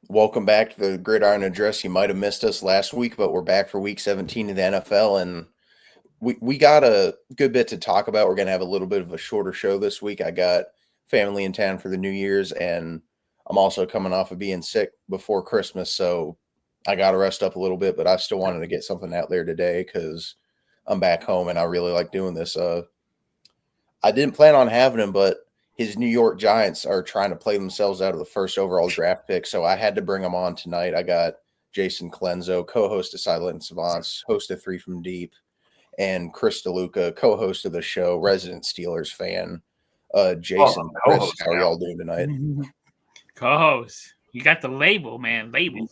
Welcome back to the Gridiron Address. You might have missed us last week, but we're back for week 17 of the NFL, and we got a good bit to talk about. We're going to have a little bit of a shorter show this week. I got family in town for the New Year's, and I'm also coming off of being sick before Christmas, so I got to rest up a little bit, but I still wanted to get something out there today because I'm back home and I really like doing this. I didn't plan on having him, but his New York Giants are trying to play themselves out of the first overall draft pick, so I had to bring him on tonight. I got Jason Clenzo, co-host of Silent Savants, host of Three from Deep, and Chris DeLuca, co-host of the show, resident Steelers fan. Jason, Chris, how are y'all doing tonight? Co-host. You got the label, man. Label.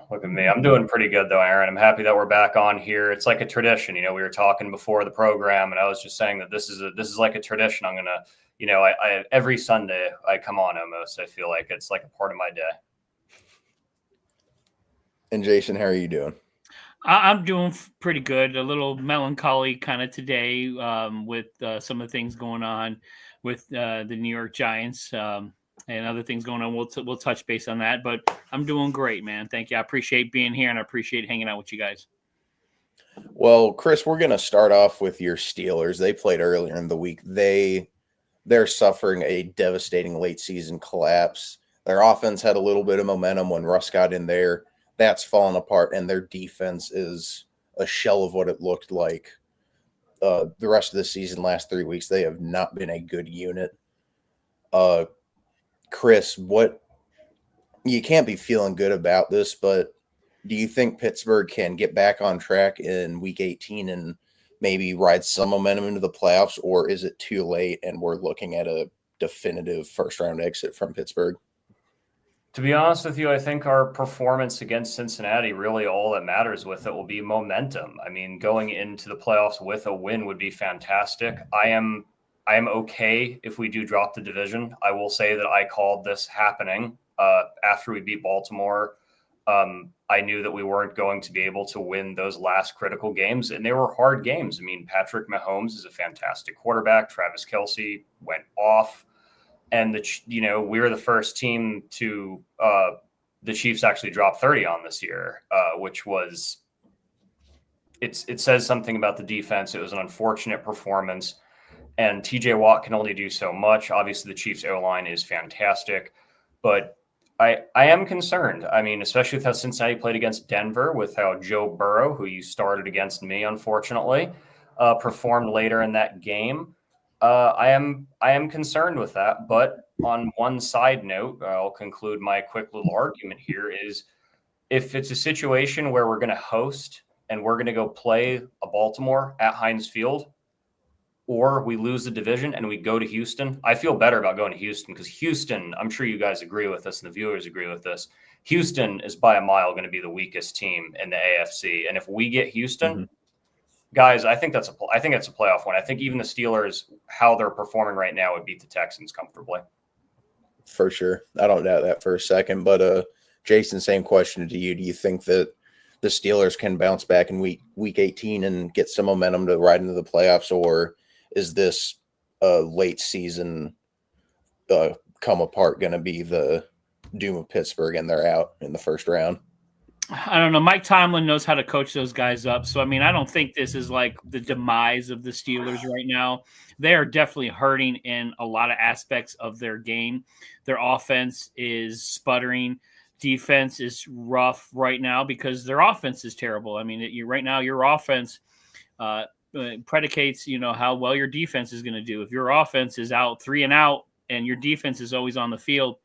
Look at me. I'm doing pretty good, though, Aaron. I'm happy that we're back on here. It's like a tradition. You know, we were talking before the program, and I was just saying that this is like a tradition. I'm gonna, I every Sunday I come on almost. I feel like it's like a part of my day. And Jason, how are you doing? I'm doing pretty good. A little melancholy kind of today with some of the things going on with the New York Giants and other things going on. We'll touch base on that, but I'm doing great, man. Thank you. I appreciate being here, and I appreciate hanging out with you guys. Well, Chris, we're going to start off with your Steelers. They played earlier in the week. They're suffering a devastating late season collapse. Their offense had a little bit of momentum when Russ got in there. That's fallen apart, and their defense is a shell of what it looked like the rest of the season. Last 3 weeks, they have not been a good unit. Chris, you can't be feeling good about this, but do you think Pittsburgh can get back on track in week 18 and maybe ride some momentum into the playoffs, or is it too late and we're looking at a definitive first-round exit from Pittsburgh? To be honest with you, I think our performance against Cincinnati, really all that matters with it will be momentum. I mean, going into the playoffs with a win would be fantastic. I am okay if we do drop the division. I will say that I called this happening after we beat Baltimore. I knew that we weren't going to be able to win those last critical games, and they were hard games. I mean, Patrick Mahomes is a fantastic quarterback. Travis Kelce went off. And we were the first team to the Chiefs actually drop 30 on this year, which was it says something about the defense. It was an unfortunate performance, and TJ Watt can only do so much. Obviously, the Chiefs O-line is fantastic, but I am concerned. I mean, especially with how Cincinnati played against Denver, with how Joe Burrow, who you started against me, unfortunately, performed later in that game. I am concerned with that, but on one side note, I'll conclude my quick little argument here is if it's a situation where we're going to host and we're going to go play a Baltimore at Heinz Field, or we lose the division and we go to Houston, I feel better about going to Houston because Houston, I'm sure you guys agree with this and the viewers agree with this. Houston is by a mile going to be the weakest team in the AFC. And if we get Houston, guys, I think that's a playoff one. I think even the Steelers, how they're performing right now, would beat the Texans comfortably. For sure. I don't doubt that for a second. But Jason, same question to you. Do you think that the Steelers can bounce back in week 18 and get some momentum to ride into the playoffs, or is this late season come apart going to be the doom of Pittsburgh and they're out in the first round? I don't know. Mike Tomlin knows how to coach those guys up. So, I mean, I don't think this is like the demise of the Steelers right now. They are definitely hurting in a lot of aspects of their game. Their offense is sputtering. Defense is rough right now because their offense is terrible. I mean, right now your offense predicates, how well your defense is going to do. If your offense is out 3 and out and your defense is always on the field,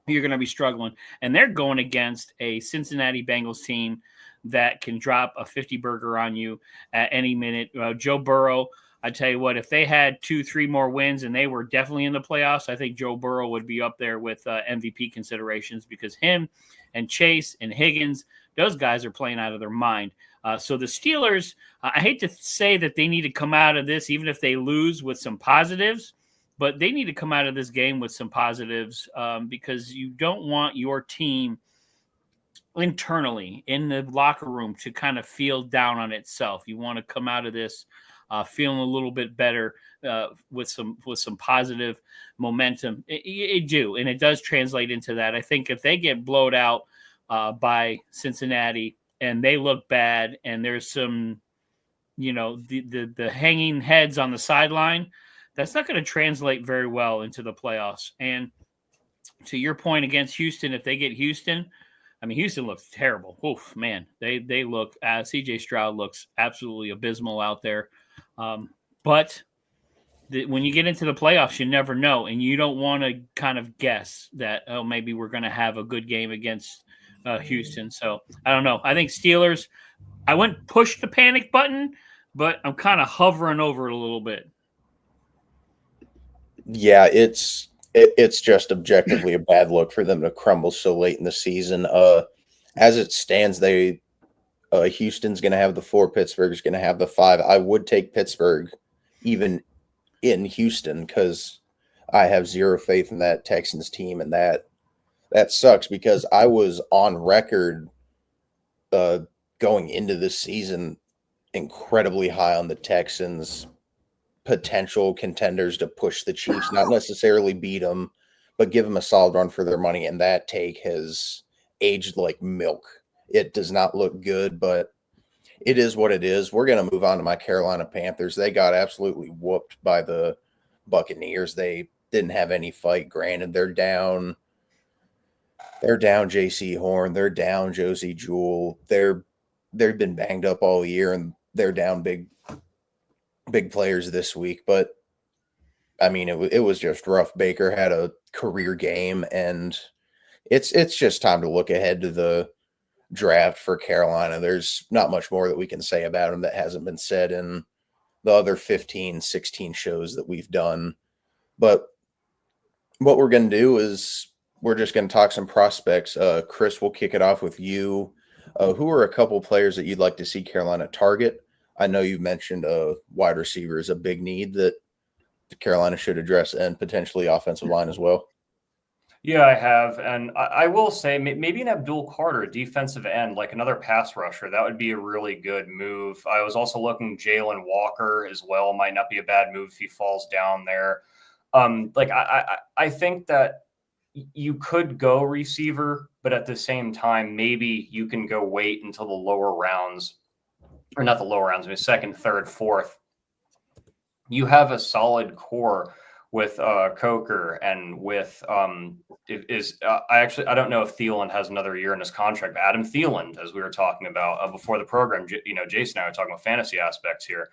you're going to be struggling. And they're going against a Cincinnati Bengals team that can drop a 50 burger on you at any minute. Joe Burrow, I tell you what, if they had 2-3 more wins and they were definitely in the playoffs, I think Joe Burrow would be up there with MVP considerations because him and Chase and Higgins, those guys are playing out of their mind. So the Steelers, I hate to say that they need to come out of this, even if they lose, with some positives, but they need to come out of this game with some positives because you don't want your team internally in the locker room to kind of feel down on itself. You want to come out of this feeling a little bit better with some positive momentum. It do, and it does translate into that. I think if they get blowed out by Cincinnati and they look bad, and there's some, the hanging heads on the sideline, that's not going to translate very well into the playoffs. And to your point against Houston, if they get Houston, I mean, Houston looks terrible. Oof, man, they look. C.J. Stroud looks absolutely abysmal out there. But when you get into the playoffs, you never know, and you don't want to kind of guess that, oh, maybe we're going to have a good game against Houston. So I don't know. I think Steelers. I wouldn't push the panic button, but I'm kind of hovering over it a little bit. Yeah, it's just objectively a bad look for them to crumble so late in the season. As it stands, Houston's going to have the 4, Pittsburgh's going to have the 5. I would take Pittsburgh even in Houston because I have zero faith in that Texans team, and that sucks because I was on record going into this season incredibly high on the Texans, potential contenders to push the Chiefs, not necessarily beat them, but give them a solid run for their money. And that take has aged like milk. It does not look good, but it is what it is. We're going to move on to my Carolina Panthers. They got absolutely whooped by the Buccaneers. They didn't have any fight. Granted, they're down J.C. Horn. They're down Josie Jewell. They've been banged up all year, and they're down big players this week. But I mean, it was just rough. Baker had a career game, and it's just time to look ahead to the draft for Carolina. There's not much more that we can say about them that hasn't been said in the other 15, 16 shows that we've done. But what we're going to do is we're just going to talk some prospects. Chris, we'll kick it off with you. Who are a couple players that you'd like to see Carolina target? I know you've mentioned wide receiver is a big need that Carolina should address, and potentially offensive line as well. Yeah, I have. And I will say maybe an Abdul Carter, defensive end, like another pass rusher. That would be a really good move. I was also looking Jalen Walker as well. Might not be a bad move if he falls down there. I think that you could go receiver, but at the same time, maybe you can go wait until the lower rounds, or not the lower rounds, I mean, second, third, fourth. You have a solid core with Coker and with I don't know if Thielen has another year in his contract, but Adam Thielen, as we were talking about before the program, Jason and I were talking about fantasy aspects here.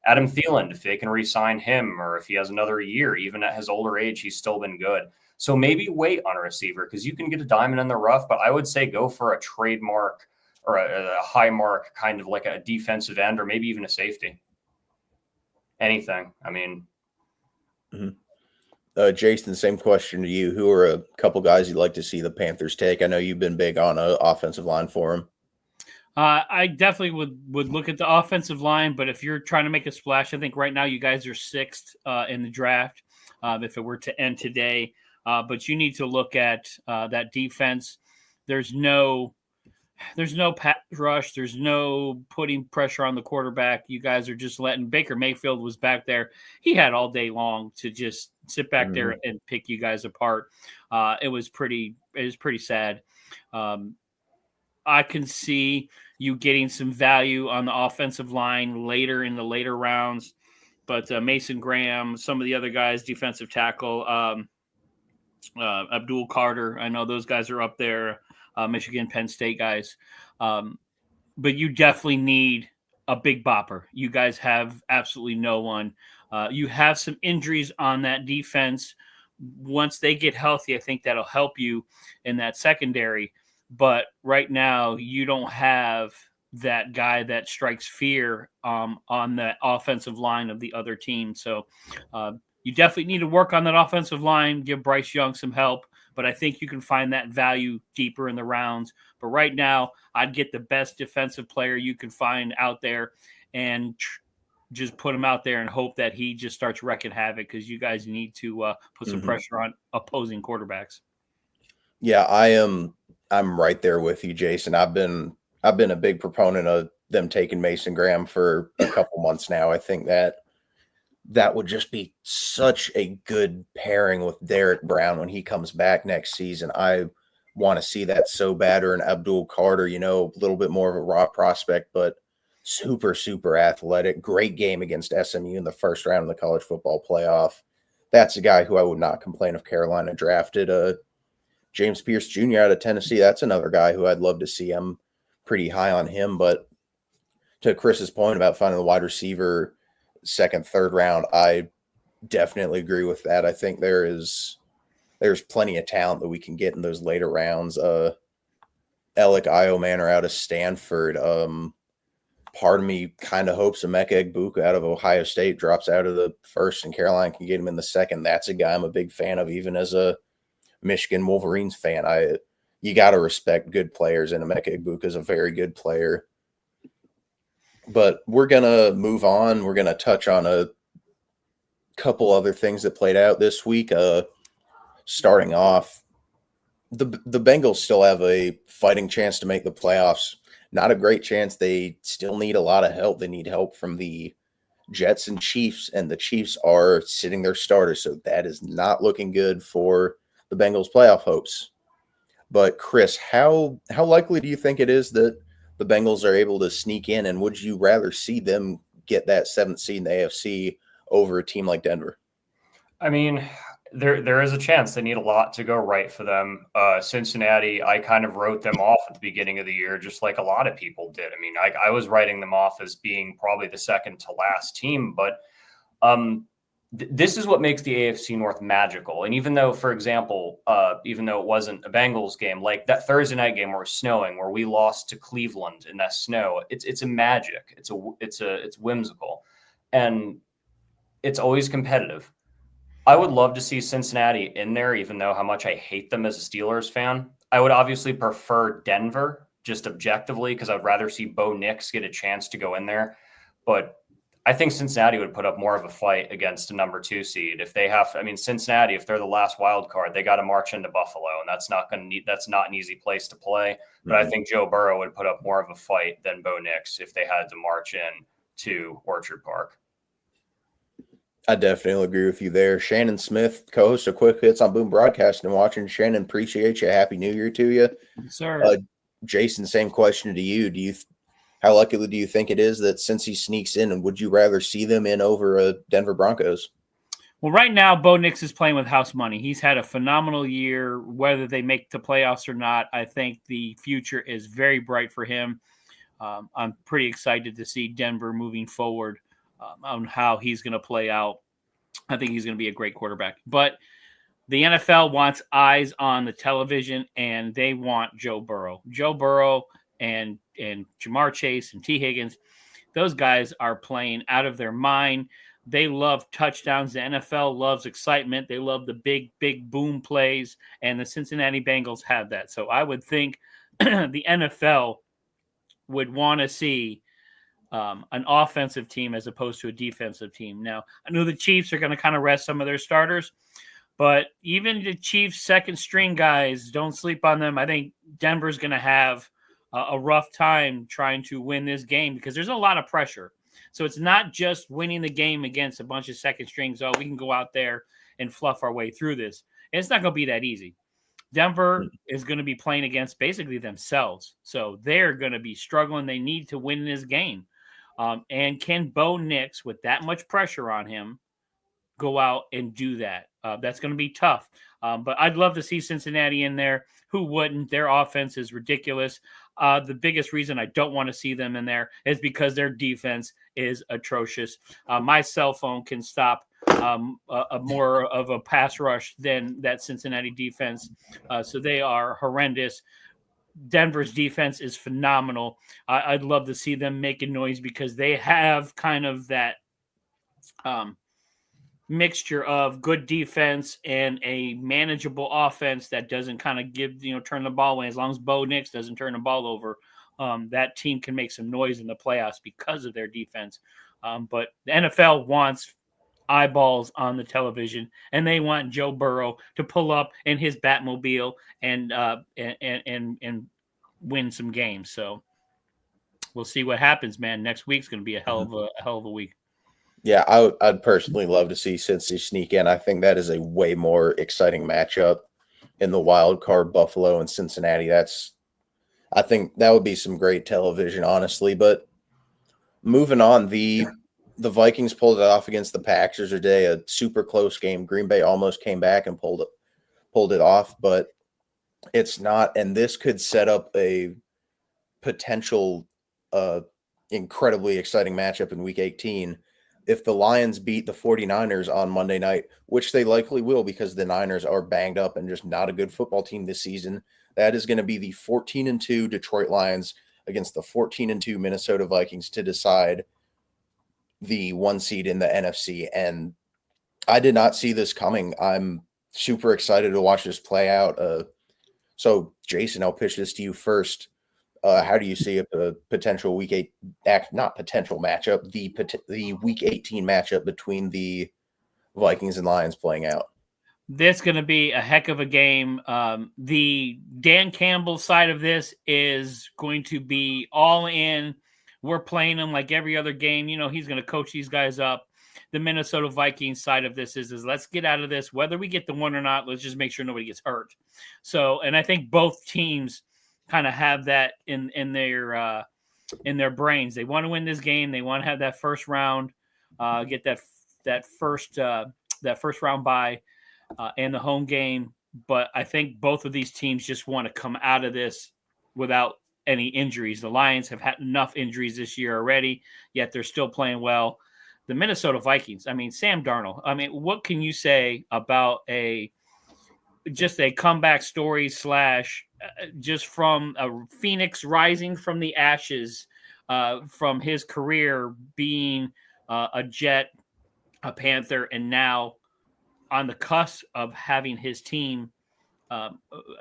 Adam Thielen, if they can re-sign him, or if he has another year, even at his older age, he's still been good. So maybe wait on a receiver because you can get a diamond in the rough, but I would say go for a trademark or a high mark, kind of like a defensive end, or maybe even a safety. Anything. I mean. Mm-hmm. Jason, same question to you. Who are a couple guys you'd like to see the Panthers take? I know you've been big on an offensive line for them. I definitely would look at the offensive line, but if you're trying to make a splash, I think right now you guys are 6th in the draft if it were to end today. But you need to look at that defense. There's no pass rush. There's no putting pressure on the quarterback. You guys are just letting Baker Mayfield was back there. He had all day long to just sit back there and pick you guys apart. It was pretty sad. I can see you getting some value on the offensive line later in the later rounds, but Mason Graham, some of the other guys, defensive tackle, Abdul Carter, I know those guys are up there. Michigan, Penn State guys. But you definitely need a big bopper. You guys have absolutely no one. You have some injuries on that defense. Once they get healthy, I think that'll help you in that secondary. But right now, you don't have that guy that strikes fear on the offensive line of the other team. So you definitely need to work on that offensive line, give Bryce Young some help. But I think you can find that value deeper in the rounds. But right now, I'd get the best defensive player you can find out there and just put him out there and hope that he just starts wrecking havoc because you guys need to put some pressure on opposing quarterbacks. Yeah, I'm right there with you, Jason. I've been a big proponent of them taking Mason Graham for a couple months now. I think that would just be such a good pairing with Derek Brown when he comes back next season. I want to see that so bad, or an Abdul Carter, a little bit more of a raw prospect, but super, super athletic. Great game against SMU in the first round of the college football playoff. That's a guy who I would not complain if Carolina drafted. James Pierce Jr. out of Tennessee, that's another guy who I'd love to see. I'm pretty high on him, but to Chris's point about finding the wide receiver second, third round, I definitely agree with that. I think there's plenty of talent that we can get in those later rounds. Alec Iomanor out of Stanford. Part of me kind of hopes Emeka Egbuka out of Ohio State drops out of the first and Carolina can get him in the second. That's a guy I'm a big fan of, even as a Michigan Wolverines fan. You got to respect good players, and Emeka Egbuka is a very good player. But we're going to move on. We're going to touch on a couple other things that played out this week. Starting off, the Bengals still have a fighting chance to make the playoffs. Not a great chance. They still need a lot of help. They need help from the Jets and Chiefs, and the Chiefs are sitting their starters, so that is not looking good for the Bengals' playoff hopes. But Chris, how likely do you think it is that the Bengals are able to sneak in, and would you rather see them get that 7th seed in the AFC over a team like Denver? I mean, there is a chance. They need a lot to go right for them. Cincinnati, I kind of wrote them off at the beginning of the year, just like a lot of people did. I mean, I was writing them off as being probably the second to last team, but this is what makes the AFC North magical. And even though, for example, even though it wasn't a Bengals game, like that Thursday night game where it was snowing, where we lost to Cleveland in that snow, it's a magic. It's whimsical, and it's always competitive. I would love to see Cincinnati in there, even though how much I hate them as a Steelers fan. I would obviously prefer Denver, just objectively, because I'd rather see Bo Nix get a chance to go in there. But I think Cincinnati would put up more of a fight against a number 2 seed. If they have, Cincinnati, if they're the last wild card, they got to march into Buffalo, and that's not an easy place to play. But I think Joe Burrow would put up more of a fight than Bo Nix if they had to march in to Orchard Park. I definitely agree with you there. Shannon Smith, co-host of Quick Hits on Boom Broadcasting and watching. Shannon, appreciate you. Happy New Year to you. Yes, sir. Jason, same question to you. How likely do you think it is that since he sneaks in, and would you rather see them in over Denver Broncos? Well, right now, Bo Nix is playing with house money. He's had a phenomenal year. Whether they make the playoffs or not, I think the future is very bright for him. I'm pretty excited to see Denver moving forward on how he's going to play out. I think he's going to be a great quarterback. But the NFL wants eyes on the television, and they want Joe Burrow. Joe Burrow and Jamar Chase and T. Higgins, those guys are playing out of their mind. They love touchdowns. The NFL loves excitement. They love the big, big boom plays, and the Cincinnati Bengals have that. So I would think the NFL would want to see an offensive team as opposed to a defensive team. Now, I know the Chiefs are going to kind of rest some of their starters, but even the Chiefs' second string guys, don't sleep on them. I think Denver's going to have a rough time trying to win this game because there's a lot of pressure. So it's not just winning the game against a bunch of second strings. Oh, we can go out there and fluff our way through this. It's not going to be that easy. Denver is going to be playing against basically themselves. So they're going to be struggling. They need to win this game. And can Bo Nix, with that much pressure on him, go out and do that? That's going to be tough. But I'd love to see Cincinnati in there. Who wouldn't? Their offense is ridiculous. The biggest reason I don't want to see them in there is because their defense is atrocious. My cell phone can stop a more of a pass rush than that Cincinnati defense. So they are horrendous. Denver's defense is phenomenal. I'd love to see them making noise because they have kind of that mixture of good defense and a manageable offense that doesn't kind of turn the ball away. As long as Bo Nix doesn't turn the ball over, that team can make some noise in the playoffs because of their defense. But the NFL wants eyeballs on the television, and they want Joe Burrow to pull up in his Batmobile and win some games. So we'll see what happens, man. Next week's going to be a hell of a week. Yeah, I'd personally love to see Cincy sneak in. I think that is a way more exciting matchup in the wild card, Buffalo and Cincinnati. I think that would be some great television, honestly. But moving on, the Vikings pulled it off against the Packers today, a super close game. Green Bay almost came back and pulled it off, but it's not. And this could set up a potential incredibly exciting matchup in Week 18 if the Lions beat the 49ers on Monday night, which they likely will because the Niners are banged up and just not a good football team this season. That is going to be the 14-2 Detroit Lions against the 14-2 Minnesota Vikings to decide the 1 seed in the NFC. And I did not see this coming. I'm super excited to watch this play out. So, Jason, I'll pitch this to you first. How do you see a potential Week 8 not potential matchup, the Week 18 matchup between the Vikings and Lions playing out? This is going to be a heck of a game. The Dan Campbell side of this is going to be all in. We're playing him like every other game. He's going to coach these guys up. The Minnesota Vikings side of this is let's get out of this. Whether we get the one or not, let's just make sure nobody gets hurt. So, and I think both teams kind of have that in their brains. They want to win this game. They want to have that first round, get that first round bye and the home game. But I think both of these teams just want to come out of this without any injuries. The Lions have had enough injuries this year already, yet they're still playing well. The Minnesota Vikings, Sam Darnold, what can you say about just a comeback story / just from a Phoenix rising from the ashes from his career being a Jet, a Panther, and now on the cusp of having his team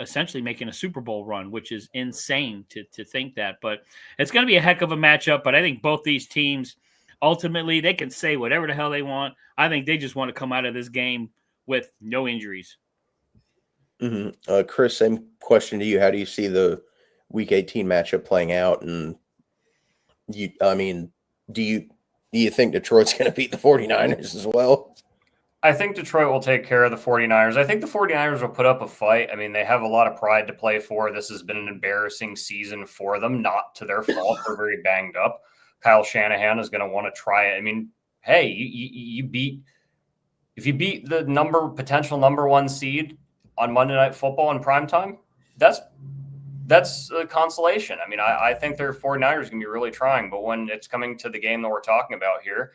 essentially making a Super Bowl run, which is insane to think that. But it's going to be a heck of a matchup. But I think both these teams, ultimately, they can say whatever the hell they want. I think they just want to come out of this game with no injuries. Mm-hmm. Chris, same question to you. How do you see the Week 18 matchup playing out? And do you think Detroit's going to beat the 49ers as well? I think Detroit will take care of the 49ers. I think the 49ers will put up a fight. They have a lot of pride to play for. This has been an embarrassing season for them, not to their fault. They're very banged up. Kyle Shanahan is going to want to try it. Hey, if you beat the potential number 1 seed on Monday Night Football in primetime, that's a consolation. I think their 49ers going to be really trying, but when it's coming to the game that we're talking about here,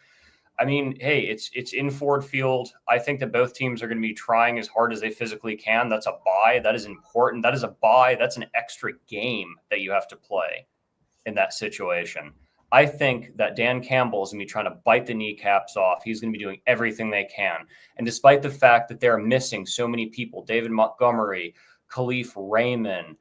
hey, it's in Ford Field. I think that both teams are going to be trying as hard as they physically can. That's a bye. That is important. That is a bye. That's an extra game that you have to play in that situation. I think that Dan Campbell is going to be trying to bite the kneecaps off. He's going to be doing everything they can. And despite the fact that they're missing so many people, David Montgomery, Khalif Raymond,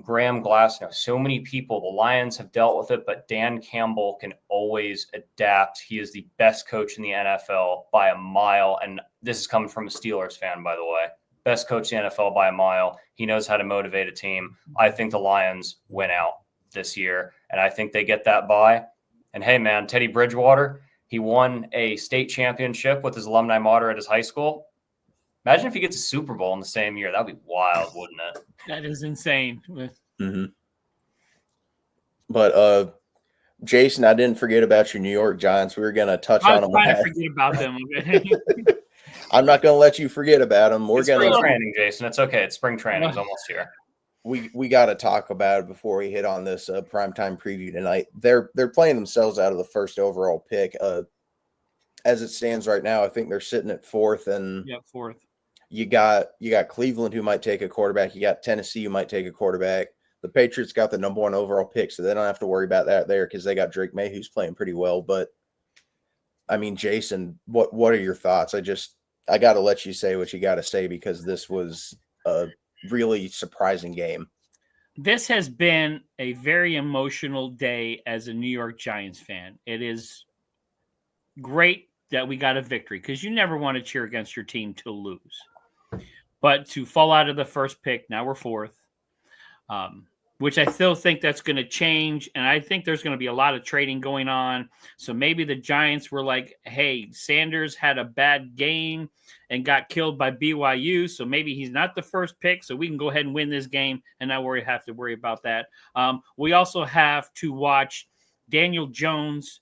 Graham Glasnow, so many people, the Lions have dealt with it, but Dan Campbell can always adapt. He is the best coach in the NFL by a mile. And this is coming from a Steelers fan, by the way. Best coach in the NFL by a mile. He knows how to motivate a team. I think the Lions win out this year, and I think they get that bye. And hey, man, Teddy Bridgewater, he won a state championship with his alumni mater at his high school. Imagine if he gets a Super Bowl in the same year. That would be wild, wouldn't it? That is insane. Mm-hmm. But Jason, I didn't forget about your New York Giants. We were going to touch on them. I was trying to forget about them. I'm not going to let you forget about them. It's spring training, Jason. It's okay. It's spring training. It's almost here. We got to talk about it before we hit on this primetime preview tonight. They're playing themselves out of the first overall pick. As it stands right now, I think they're sitting at 4th, and 4th. You got Cleveland, who might take a quarterback. You got Tennessee, who might take a quarterback. The Patriots got the number 1 overall pick, so they don't have to worry about that there because they got Drake May, who's playing pretty well. But Jason, what are your thoughts? I got to let you say what you got to say because this was a really surprising game. This has been a very emotional day as a New York Giants fan. It is great that we got a victory because you never want to cheer against your team to lose. But to fall out of the first pick, now we're 4th. which I still think that's going to change. And I think there's going to be a lot of trading going on. So maybe the Giants were like, hey, Sanders had a bad game and got killed by BYU. So maybe he's not the first pick. So we can go ahead and win this game and not have to worry about that. We also have to watch Daniel Jones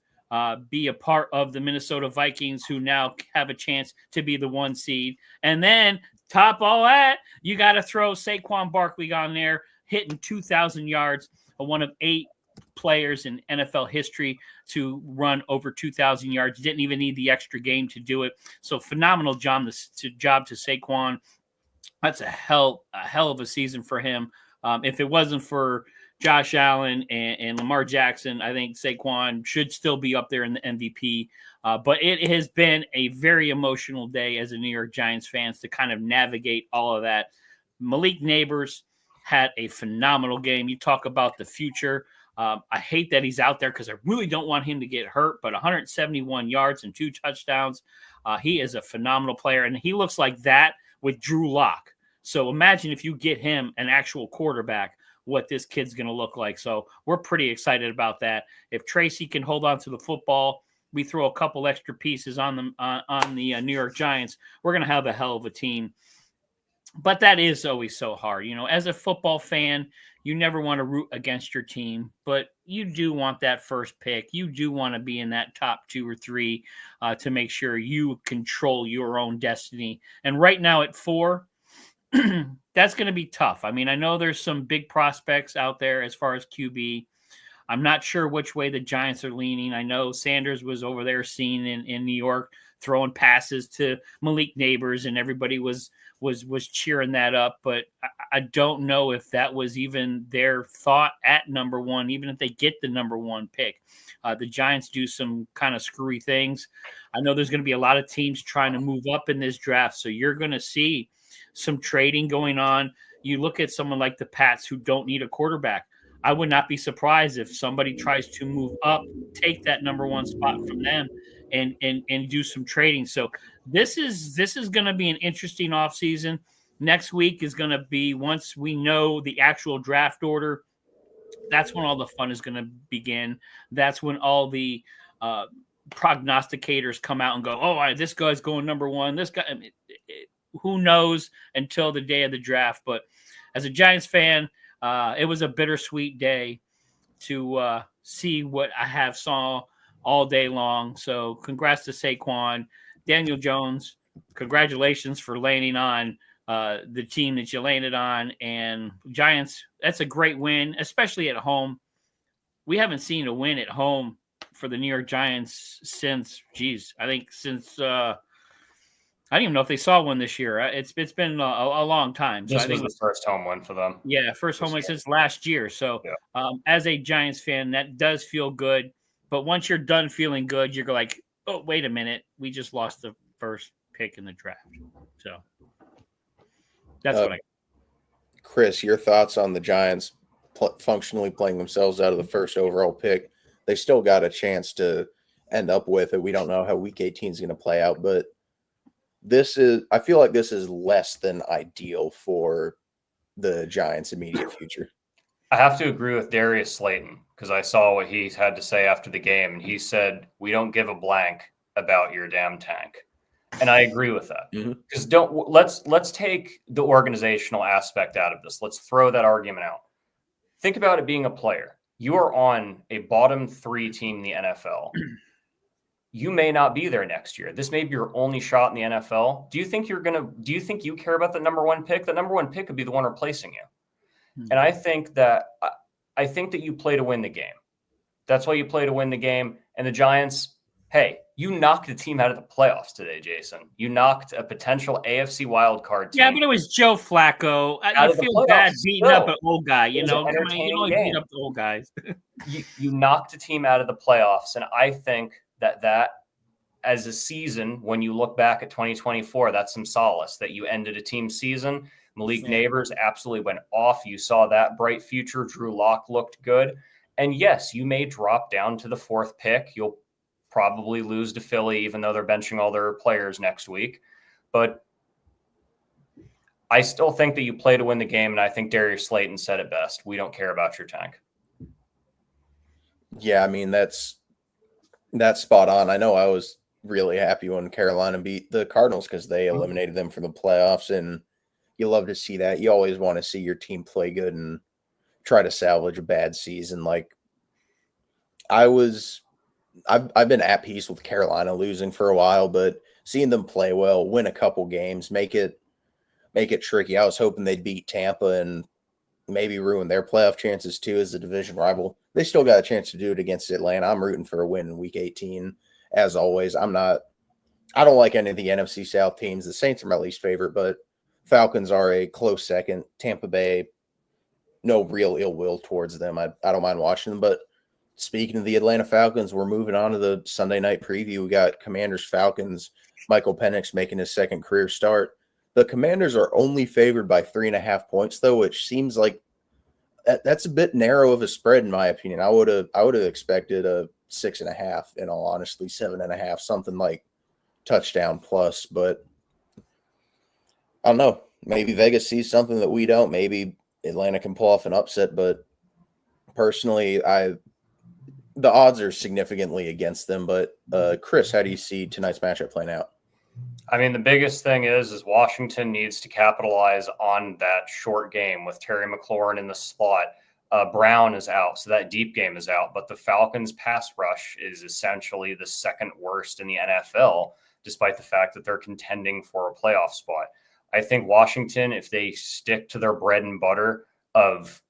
be a part of the Minnesota Vikings, who now have a chance to be the 1 seed. And then top all that, you got to throw Saquon Barkley on there, hitting 2,000 yards, one of 8 players in NFL history to run over 2,000 yards. Didn't even need the extra game to do it. So phenomenal job to Saquon. That's a hell of a season for him. If it wasn't for Josh Allen and Lamar Jackson, I think Saquon should still be up there in the MVP. But it has been a very emotional day as a New York Giants fans to kind of navigate all of that. Malik Neighbors had a phenomenal game. You talk about the future. I hate that he's out there because I really don't want him to get hurt, but 171 yards and 2 touchdowns. He is a phenomenal player, and he looks like that with Drew Lock. So imagine if you get him an actual quarterback, what this kid's going to look like. So we're pretty excited about that. If Tracy can hold on to the football, we throw a couple extra pieces on the New York Giants, we're going to have a hell of a team. But that is always so hard. You know, as a football fan, you never want to root against your team, but you do want that first pick. You do want to be in that top 2 or 3 to make sure you control your own destiny. And right now at 4, that's going to be tough. I mean, I know there's some big prospects out there as far as QB. I'm not sure which way the Giants are leaning. I know Sanders was over there seen in New York throwing passes to Malik Neighbors, and everybody was cheering that up. But I don't know if that was even their thought at number 1, even if they get the number 1 pick. The Giants do some kind of screwy things. I know there's going to be a lot of teams trying to move up in this draft, so you're going to see some trading going on. You look at someone like the Pats who don't need a quarterback. I would not be surprised if somebody tries to move up, take that number 1 spot from them, and do some trading. So this is going to be an interesting offseason. Next week is going to be, once we know the actual draft order, that's when all the fun is going to begin. That's when all the prognosticators come out and go, oh, this guy's going number 1. This guy, who knows until the day of the draft. But as a Giants fan, it was a bittersweet day to see what I have saw all day long. So congrats to Saquon. Daniel Jones, congratulations for landing on the team that you landed on. And Giants, that's a great win, especially at home. We haven't seen a win at home for the New York Giants since, I don't even know if they saw one this year. It's been a long time. So This I think was the first home win for them. Yeah, first home win since last year. So as a Giants fan, that does feel good. But once you're done feeling good, you're like, oh, wait a minute. We just lost the first pick in the draft. So that's what I – Chris, your thoughts on the Giants functionally playing themselves out of the first overall pick? They still got a chance to end up with it. We don't know how Week 18 is going to play out, but I feel like this is less than ideal for the Giants' immediate future. I have to agree with Darius Slayton because I saw what he had to say after the game, and he said, "We don't give a blank about your damn tank," and I agree with that. Because let's take the organizational aspect out of this. Let's throw that argument out. Think about it being a player. You are on a bottom 3 team in the NFL. You may not be there next year. This may be your only shot in the NFL. Do you think you care about the number 1 pick? The number 1 pick could be the one replacing you. And I think that you play to win the game. That's why you play to win the game. And the Giants, hey, you knocked the team out of the playoffs today, Jason. You knocked a potential AFC wildcard team. Yeah, but it was Joe Flacco. I feel bad beating up an old guy. You know, you only beat up the old guys. you knocked a team out of the playoffs, and I think that as a season, when you look back at 2024, that's some solace that you ended a team season. Malik Neighbors absolutely went off. You saw that bright future. Drew Lock looked good. And yes, you may drop down to the 4th pick. You'll probably lose to Philly, even though they're benching all their players next week. But I still think that you play to win the game, and I think Darius Slayton said it best. We don't care about your tank. Yeah, I mean, that's spot on. I know I was really happy when Carolina beat the Cardinals because they eliminated them from the playoffs, and you love to see that. You always want to see your team play good and try to salvage a bad season. Like I've been at peace with Carolina losing for a while, but seeing them play well, win a couple games, make it tricky. I was hoping they'd beat Tampa and maybe ruin their playoff chances too as a division rival. They still got a chance to do it against Atlanta. I'm rooting for a win in Week 18. As always, I don't like any of the NFC South teams. The Saints are my least favorite, but Falcons are a close second. Tampa Bay, no real ill will towards them. I don't mind watching them. But speaking of the Atlanta Falcons, we're moving on to the Sunday night preview. We got Commanders Falcons. Michael Penix making his second career start. The Commanders are only favored by 3.5 points, though, which seems like that's a bit narrow of a spread in my opinion. I would have expected a 6.5, in all honesty, 7.5, something like touchdown plus. But I don't know. Maybe Vegas sees something that we don't. Maybe Atlanta can pull off an upset. But personally, the odds are significantly against them. But Chris, how do you see tonight's matchup playing out? I mean, the biggest thing is Washington needs to capitalize on that short game with Terry McLaurin in the slot. Brown is out, so that deep game is out. But the Falcons' pass rush is essentially the second worst in the NFL, despite the fact that they're contending for a playoff spot. I think Washington, if they stick to their bread and butter of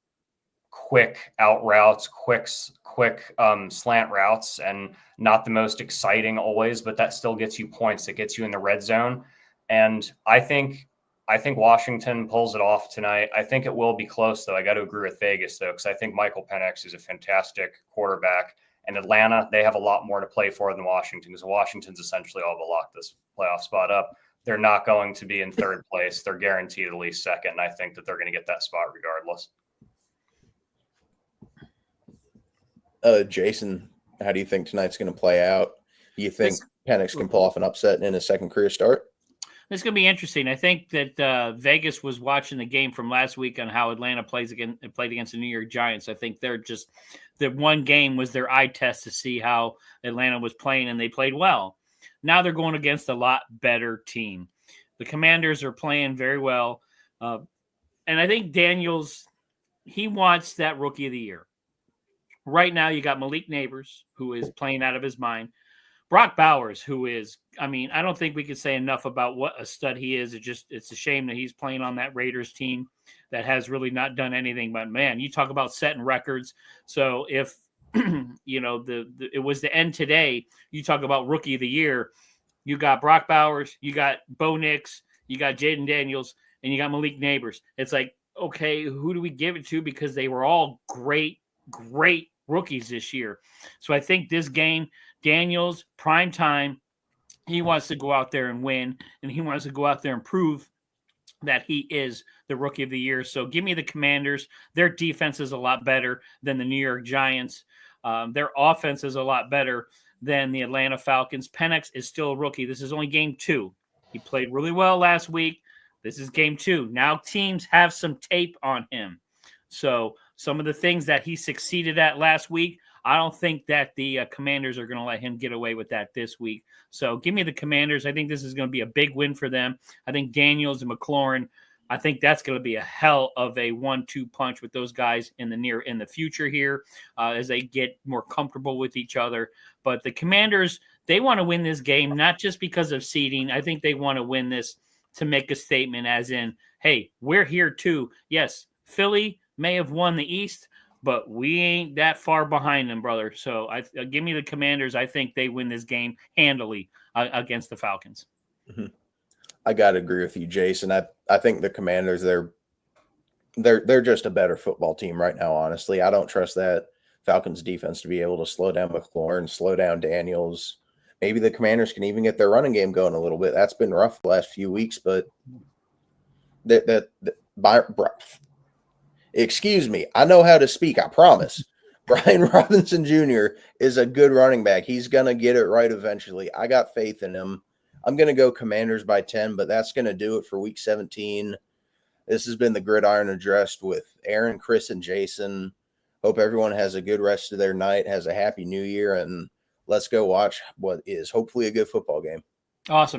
quick out routes, quick slant routes, and not the most exciting always, but that still gets you points. That gets you in the red zone. And I think Washington pulls it off tonight. I think it will be close, though. I got to agree with Vegas, though, because I think Michael Penix is a fantastic quarterback. And Atlanta, they have a lot more to play for than Washington, because Washington's essentially all but locked this playoff spot up. They're not going to be in third place. They're guaranteed at least second. And I think that they're going to get that spot regardless. Jason, how do you think tonight's going to play out? Do you think Penix can pull off an upset in his second career start? It's going to be interesting. I think that Vegas was watching the game from last week on how Atlanta played against the New York Giants. I think the one game was their eye test to see how Atlanta was playing, and they played well. Now they're going against a lot better team. The Commanders are playing very well. And I think Daniels, he wants that Rookie of the Year. Right now, you got Malik Neighbors, who is playing out of his mind. Brock Bowers, who is, I don't think we could say enough about what a stud he is. It's a shame that he's playing on that Raiders team that has really not done anything. But man, you talk about setting records. So if it was the end today, you talk about Rookie of the Year. You got Brock Bowers, you got Bo Nix, you got Jaden Daniels, and you got Malik Neighbors. It's like, okay, who do we give it to? Because they were all great rookies this year. So I think this game, Daniels, prime time, he wants to go out there and win, and he wants to go out there and prove that he is the Rookie of the Year. So give me the Commanders. Their defense is a lot better than the New York Giants. Their offense is a lot better than the Atlanta Falcons. Penix is still a rookie. This is only game 2. He played really well last week. This is game 2. Now teams have some tape on him. So some of the things that he succeeded at last week, I don't think that the Commanders are going to let him get away with that this week. So give me the Commanders. I think this is going to be a big win for them. I think Daniels and McLaurin, I think that's going to be a hell of a 1-2 punch with those guys in the future here as they get more comfortable with each other. But the Commanders, they want to win this game, not just because of seeding. I think they want to win this to make a statement as in, hey, we're here too. Yes, Philly may have won the East, but we ain't that far behind them, brother. So give me the Commanders. I think they win this game handily against the Falcons. Mm-hmm. I got to agree with you, Jason. I think the Commanders, they're just a better football team right now, honestly. I don't trust that Falcons defense to be able to slow down McLaurin, slow down Daniels. Maybe the Commanders can even get their running game going a little bit. That's been rough the last few weeks, but excuse me, I know how to speak, I promise. Brian Robinson Jr. is a good running back. He's going to get it right eventually. I got faith in him. I'm going to go Commanders by 10, but that's going to do it for Week 17. This has been the Gridiron Address with Aaron, Chris, and Jason. Hope everyone has a good rest of their night, has a happy new year, and let's go watch what is hopefully a good football game. Awesome.